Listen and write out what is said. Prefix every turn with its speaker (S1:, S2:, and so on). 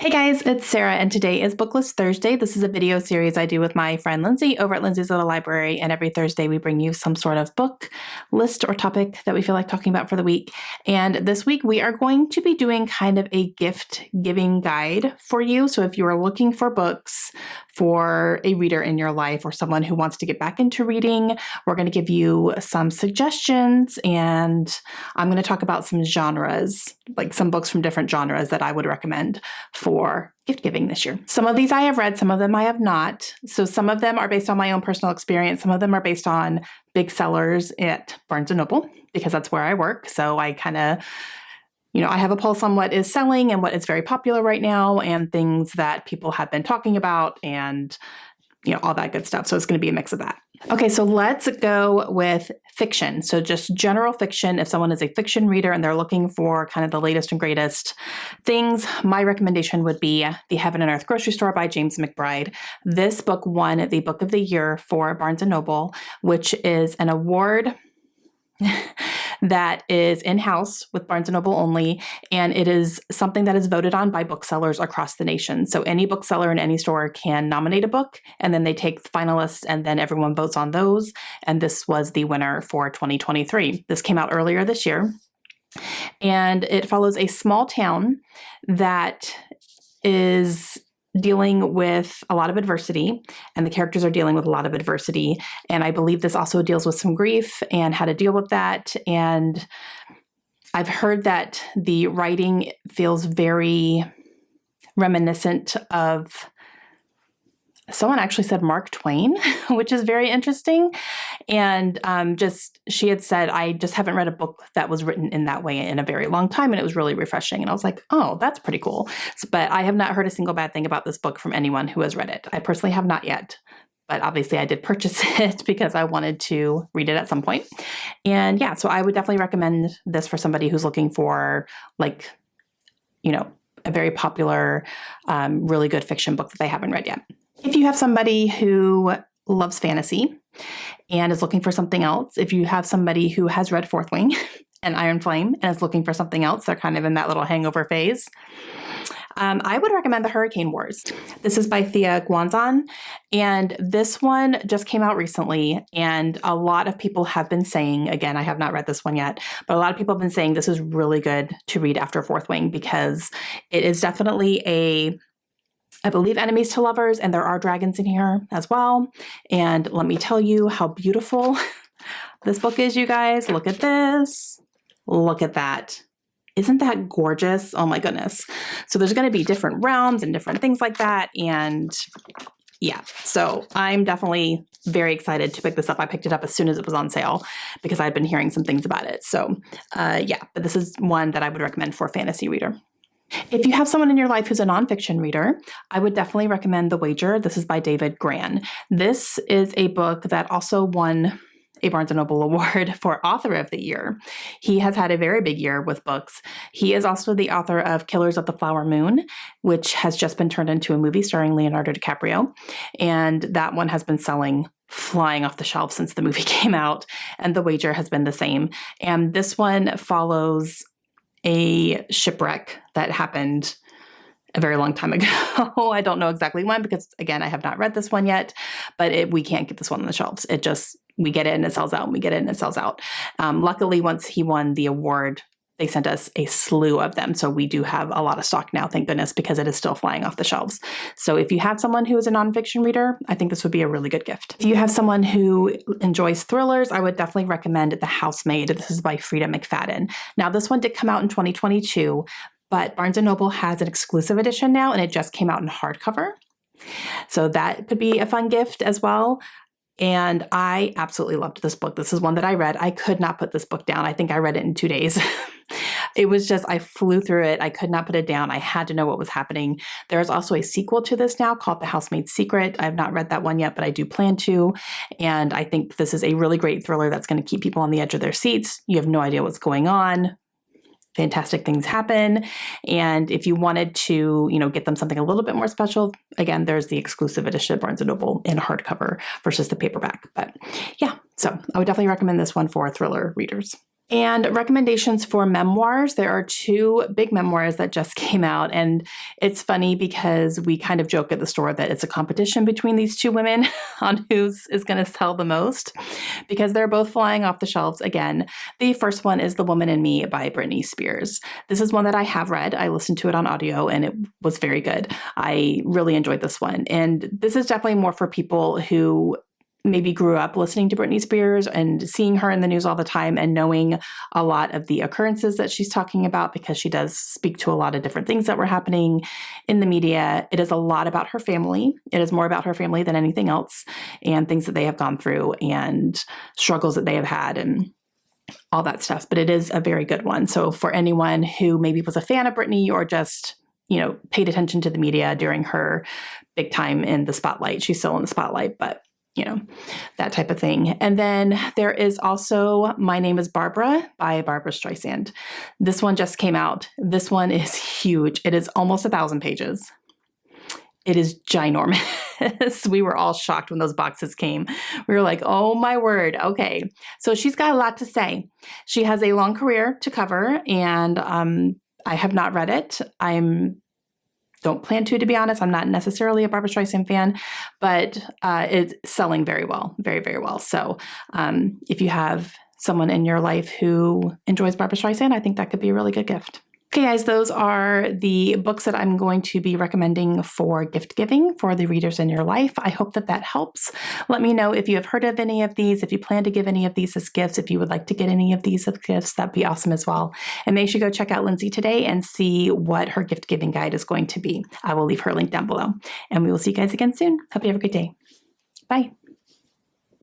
S1: Hey guys, it's Sarah, and today is BookList Thursday. This is a video series I do with my friend Lindsay over at Lindsay's Little Library, and every Thursday we bring you some sort of book list or topic that we feel like talking about for the week. And this week we are going to be doing kind of a gift giving guide for you. So if you are looking for books for a reader in your life or someone who wants to get back into reading, we're going to give you some suggestions, and I'm going to talk about some genres, like some books from different genres that I would recommend for gift giving this year. Some of these I have read, some of them I have not. So some of them are based on my own personal experience. Some of them are based on big sellers at Barnes & Noble, because that's where I work. So I kind of, I have a pulse on what is selling and what is very popular right now and things that people have been talking about and, all that good stuff. So it's going to be a mix of that. Okay, so let's go with fiction. So just general fiction. If someone is a fiction reader and they're looking for kind of the latest and greatest things, my recommendation would be The Heaven and Earth Grocery Store by James McBride. This book won the Book of the Year for Barnes & Noble, which is an award that is in-house with Barnes & Noble only, and it is something that is voted on by booksellers across the nation. So any bookseller in any store can nominate a book, and then they take the finalists, and then everyone votes on those, and this was the winner for 2023. This came out earlier this year, and it follows a small town that is dealing with a lot of adversity, and the characters are dealing with a lot of adversity. And I believe this also deals with some grief and how to deal with that. And I've heard that the writing feels very reminiscent of, someone actually said Mark Twain, which is very interesting. And she had said, I just haven't read a book that was written in that way in a very long time. And it was really refreshing. And I was like, oh, that's pretty cool. But I have not heard a single bad thing about this book from anyone who has read it. I personally have not yet. But obviously I did purchase it because I wanted to read it at some point. And yeah, so I would definitely recommend this for somebody who's looking for a very popular, really good fiction book that they haven't read yet. If you have somebody who loves fantasy and is looking for something else, if you have somebody who has read Fourth Wing and Iron Flame and is looking for something else, they're kind of in that little hangover phase, I would recommend The Hurricane Wars. This is by Thea Guanzon, and this one just came out recently, and a lot of people have been saying, again, I have not read this one yet, but a lot of people have been saying this is really good to read after Fourth Wing because it is definitely I believe enemies to lovers, and there are dragons in here as well. And let me tell you how beautiful this book is, you guys. Look at this. Look at that. Isn't that gorgeous? Oh my goodness. So there's going to be different realms and different things like that. And yeah, so I'm definitely very excited to pick this up. I picked it up as soon as it was on sale because I'd been hearing some things about it. So yeah, but this is one that I would recommend for a fantasy reader. If you have someone in your life who's a nonfiction reader, I would definitely recommend The Wager. This is by David Grann. This is a book that also won a Barnes & Noble Award for Author of the Year. He has had a very big year with books. He is also the author of Killers of the Flower Moon, which has just been turned into a movie starring Leonardo DiCaprio. And that one has been flying off the shelf since the movie came out. And The Wager has been the same. And this one follows a shipwreck that happened a very long time ago. I don't know exactly when because, again, I have not read this one yet, but we can't get this one on the shelves. We get it and it sells out, and we get it and it sells out. Luckily, once he won the award, they sent us a slew of them. So we do have a lot of stock now, thank goodness, because it is still flying off the shelves. So if you have someone who is a nonfiction reader, I think this would be a really good gift. If you have someone who enjoys thrillers, I would definitely recommend The Housemaid. This is by Frida McFadden. Now, this one did come out in 2022, but Barnes & Noble has an exclusive edition now, and it just came out in hardcover. So that could be a fun gift as well. And I absolutely loved this book. This is one that I read. I could not put this book down. I think I read it in 2 days. It was just, I flew through it. I could not put it down. I had to know what was happening. There is also a sequel to this now called The Housemaid's Secret. I have not read that one yet, but I do plan to. And I think this is a really great thriller that's going to keep people on the edge of their seats. You have no idea what's going on. Fantastic things happen. And if you wanted to, get them something a little bit more special, again, there's the exclusive edition of Barnes & Noble in hardcover versus the paperback. But yeah, so I would definitely recommend this one for thriller readers. And recommendations for memoirs. There are 2 big memoirs that just came out. And it's funny because we kind of joke at the store that it's a competition between these 2 women on who's is going to sell the most, because they're both flying off the shelves again. The first one is The Woman in Me by Britney Spears. This is one that I have read. I listened to it on audio and it was very good. I really enjoyed this one. And this is definitely more for people who maybe grew up listening to Britney Spears and seeing her in the news all the time and knowing a lot of the occurrences that she's talking about, because she does speak to a lot of different things that were happening in the media. It is a lot about her family. It is more about her family than anything else, and things that they have gone through and struggles that they have had and all that stuff. But it is a very good one. So for anyone who maybe was a fan of Britney or just, paid attention to the media during her big time in the spotlight, she's still in the spotlight, but that type of thing. And then there is also My Name is Barbara by Barbara Streisand. This one just came out. This one is huge. It is almost 1,000 pages. It is ginormous. We were all shocked when those boxes came. We were like, oh my word. Okay. So she's got a lot to say. She has a long career to cover, and I have not read it. Don't plan to be honest. I'm not necessarily a Barbara Streisand fan, but it's selling very well, very, very well. So if you have someone in your life who enjoys Barbara Streisand, I think that could be a really good gift. Okay, guys, those are the books that I'm going to be recommending for gift giving for the readers in your life. I hope that helps. Let me know if you have heard of any of these, if you plan to give any of these as gifts, if you would like to get any of these as gifts, that'd be awesome as well. And make sure you go check out Lindsay today and see what her gift giving guide is going to be. I will leave her link down below. And we will see you guys again soon. Hope you have a great day. Bye.